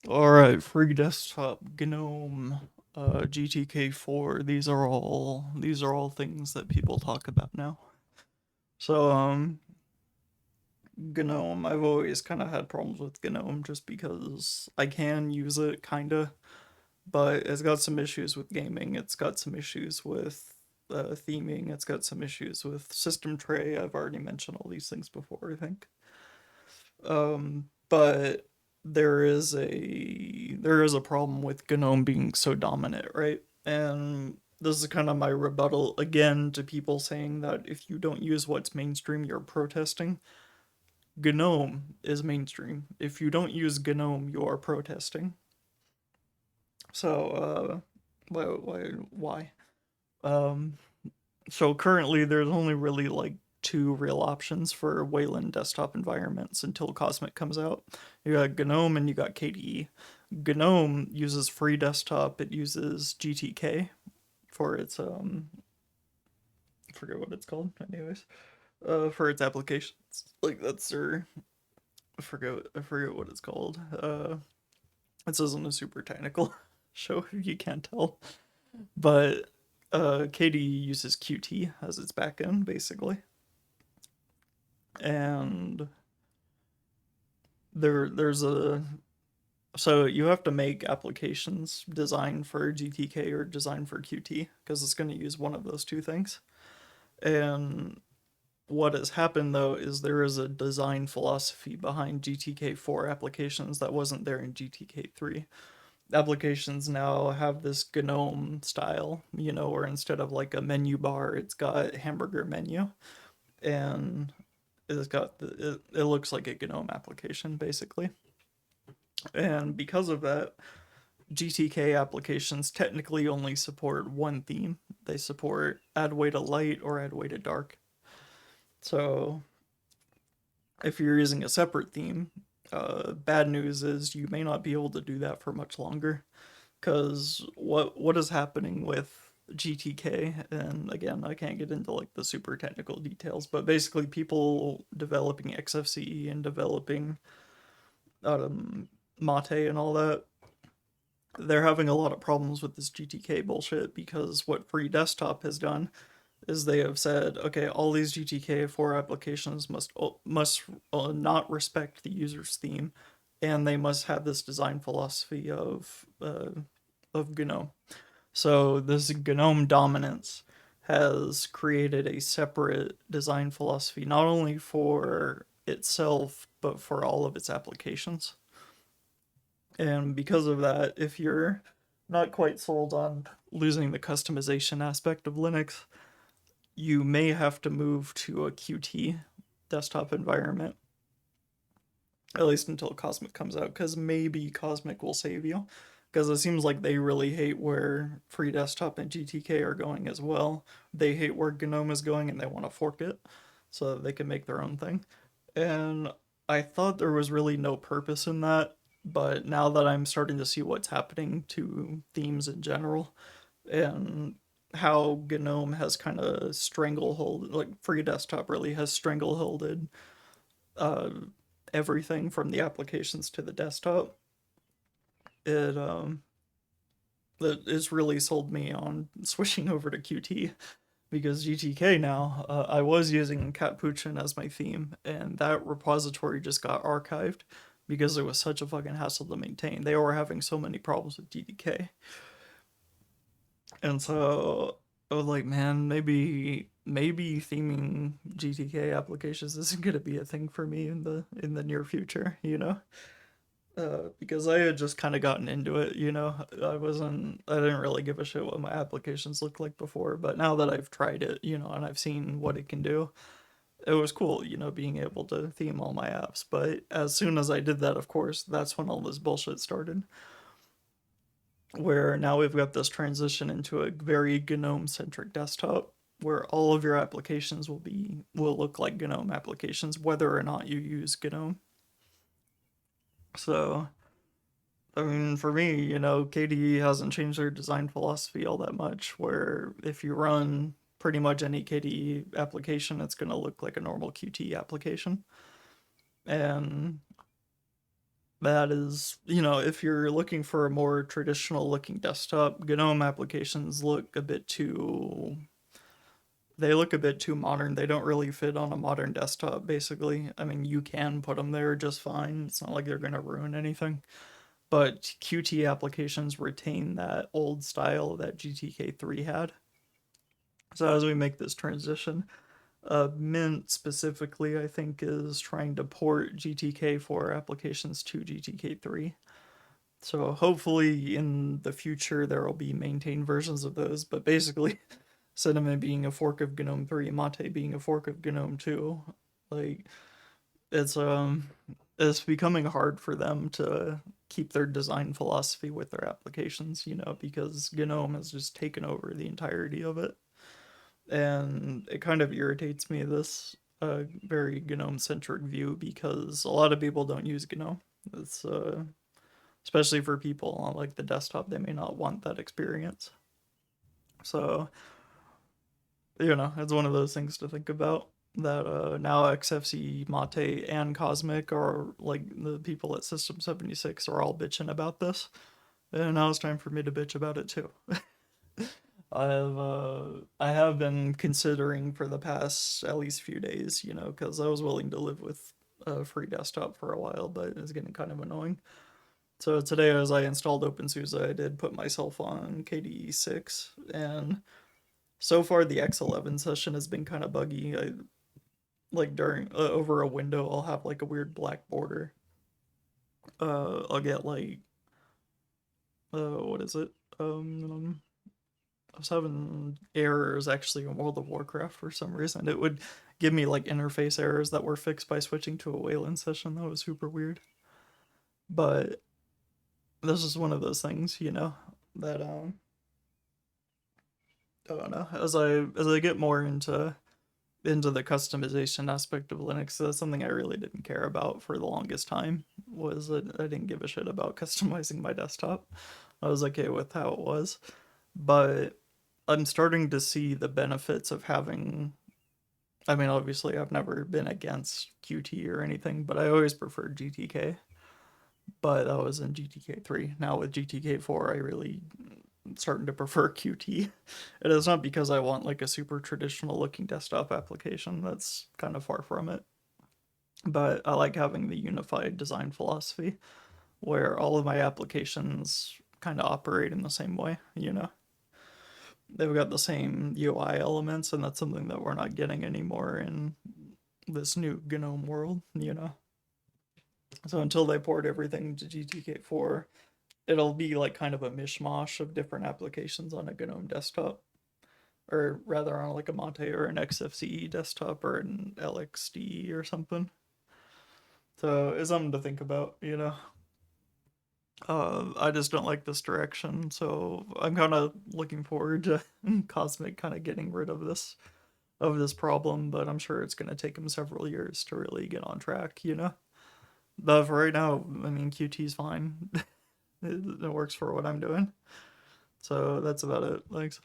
Alright, free desktop, GNOME, GTK4, these are all things that people talk about now. So, GNOME, I've always kind of had problems with GNOME just because I can use it, kinda, but it's got some issues with gaming, it's got some issues with theming, it's got some issues with system tray. I've already mentioned all these things before, I think. But there is a problem with GNOME being so dominant, right? And this is kind of my rebuttal again to people saying that if you don't use what's mainstream, you're protesting. GNOME is mainstream. If you don't use GNOME, you are protesting. So, why? Um, so currently, there's only really like two real options for Wayland desktop environments until Cosmic comes out. You got GNOME and you got KDE. GNOME uses free desktop. It uses GTK for its I forget what it's called. Anyways, for its applications, like that's their I forget what it's called. This isn't a super technical show if you can't tell, but KDE uses Qt as its backend basically, and there's a so you have to make applications designed for GTK or designed for Qt because it's going to use one of those two things. And what has happened though is there is a design philosophy behind GTK4 applications that wasn't there in GTK3. Applications now have this GNOME style, where instead of like a menu bar, it's got hamburger menu, and it looks like a GNOME application basically. And because of that, GTK applications technically only support one theme. They support add way to light or add way to dark. So if you're using a separate theme, bad news is you may not be able to do that for much longer. Because what is happening with GTK, and again, I can't get into like the super technical details, but basically people developing XFCE and developing Mate and all that, they're having a lot of problems with this GTK bullshit because what Free Desktop has done is they have said, okay, all these GTK4 applications must not respect the user's theme, and they must have this design philosophy of GNOME. So this GNOME dominance has created a separate design philosophy, not only for itself but for all of its applications. And because of that, if you're not quite sold on losing the customization aspect of Linux, you may have to move to a Qt desktop environment, at least until Cosmic comes out, because maybe Cosmic will save you. Because it seems like they really hate where Free Desktop and GTK are going as well. They hate where GNOME is going and they want to fork it so that they can make their own thing. And I thought there was really no purpose in that, but now that I'm starting to see what's happening to themes in general and how GNOME has kind of stranglehold, like Free Desktop really has strangleholded uh, everything from the applications to the desktop. It it's really sold me on switching over to Qt because GTK now, I was using Catpuchin as my theme, and that repository just got archived because it was such a fucking hassle to maintain. They were having so many problems with GTK, and so I was like, man, maybe theming GTK applications isn't gonna be a thing for me in the near future, because I had just kind of gotten into it, I didn't really give a shit what my applications looked like before, but now that I've tried it, and I've seen what it can do, it was cool, being able to theme all my apps. But as soon as I did that, of course, that's when all this bullshit started, where now we've got this transition into a very GNOME-centric desktop, where all of your applications will look like GNOME applications, whether or not you use GNOME. So I mean, for me, KDE hasn't changed their design philosophy all that much, where if you run pretty much any KDE application, it's going to look like a normal Qt application. And that is, you know, if you're looking for a more traditional looking desktop, GNOME applications look a bit too they look a bit too modern. They don't really fit on a modern desktop, basically. I mean, you can put them there just fine. It's not like they're going to ruin anything. But Qt applications retain that old style that GTK3 had. So as we make this transition, Mint specifically, I think, is trying to port GTK4 applications to GTK3. So hopefully in the future there will be maintained versions of those. But basically, Cinnamon being a fork of GNOME 3, Mate being a fork of GNOME 2, like it's it's becoming hard for them to keep their design philosophy with their applications, you know, because GNOME has just taken over the entirety of it. And it kind of irritates me, this very GNOME-centric view, because a lot of people don't use GNOME. It's especially for people on like the desktop, they may not want that experience. So, you know, it's one of those things to think about. That now XFCE, Mate, and Cosmic are like the people at System 76 are all bitching about this, and now it's time for me to bitch about it too. I have been considering for the past at least few days, you know, because I was willing to live with free desktop for a while, but it's getting kind of annoying. So today, as I installed OpenSUSE, I did put myself on KDE 6, and so far the X11 session has been kind of buggy. I like during over a window, I'll have like a weird black border. I'll get like what is it? I was having errors actually in World of Warcraft for some reason. It would give me like interface errors that were fixed by switching to a Wayland session. That was super weird. But this is one of those things, you know, that I don't know. As I get more into the customization aspect of Linux, that's something I really didn't care about for the longest time. Was that I didn't give a shit about customizing my desktop. I was okay with how it was, but I'm starting to see the benefits of having. I mean, obviously, I've never been against Qt or anything, but I always preferred GTK. But that was in GTK3. Now with GTK4, I really starting to prefer Qt. It is not because I want like a super traditional looking desktop application. That's kind of far from it. But I like having the unified design philosophy where all of my applications kind of operate in the same way, you know. They've got the same UI elements, and that's something that we're not getting anymore in this new GNOME world, you know. So until they port everything to GTK4, it'll be like kind of a mishmash of different applications on a GNOME desktop, or rather on like a Mate or an XFCE desktop or an LXD or something. So it's something to think about, you know. I just don't like this direction, so I'm kind of looking forward to Cosmic kind of getting rid of this problem, but I'm sure it's going to take him several years to really get on track, you know. But for right now, I mean, Qt's fine. It works for what I'm doing. So that's about it. Thanks.